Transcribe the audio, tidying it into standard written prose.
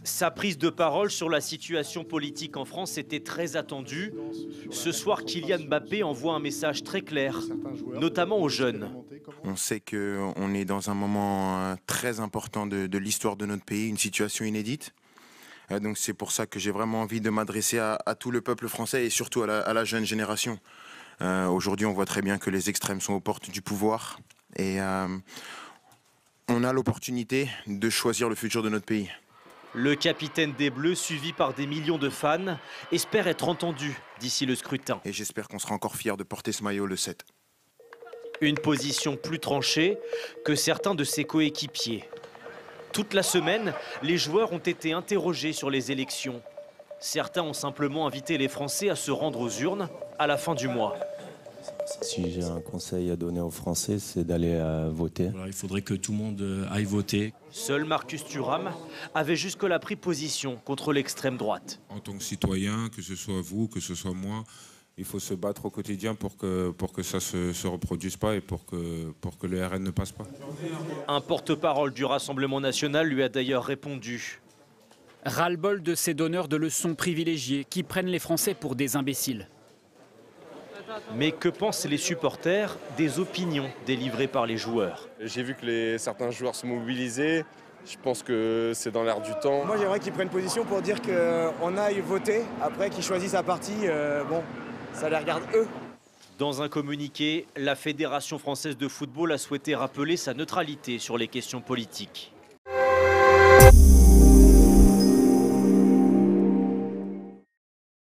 Sa prise de parole sur la situation politique en France était très attendue. Ce soir, Kylian Mbappé envoie un message très clair, notamment aux jeunes. On sait qu'on est dans un moment très important de l'histoire de notre pays, une situation inédite. Donc c'est pour ça que j'ai vraiment envie de m'adresser à tout le peuple français et surtout à la jeune génération. Aujourd'hui, on voit très bien que les extrêmes sont aux portes du pouvoir et on a l'opportunité de choisir le futur de notre pays. Le capitaine des Bleus, suivi par des millions de fans, espère être entendu d'ici le scrutin. Et j'espère qu'on sera encore fiers de porter ce maillot le 7. Une position plus tranchée que certains de ses coéquipiers. Toute la semaine, les joueurs ont été interrogés sur les élections. Certains ont simplement invité les Français à se rendre aux urnes à la fin du mois. Si j'ai un conseil à donner aux Français, c'est d'aller voter. Voilà, il faudrait que tout le monde aille voter. Seul Marcus Thuram avait jusque-là pris position contre l'extrême droite. En tant que citoyen, que ce soit vous, que ce soit moi, il faut se battre au quotidien pour que ça ne se reproduise pas et pour que le RN ne passe pas. Un porte-parole du Rassemblement national lui a d'ailleurs répondu. Ras-le-bol de ces donneurs de leçons privilégiés qui prennent les Français pour des imbéciles. Mais que pensent les supporters des opinions délivrées par les joueurs? J'ai vu que certains joueurs se mobilisaient. Je pense que c'est dans l'air du temps. Moi, j'aimerais qu'ils prennent position pour dire qu'on aille voter. Après, qu'ils choisissent un parti, bon, ça les regarde eux. Dans un communiqué, la Fédération française de football a souhaité rappeler sa neutralité sur les questions politiques.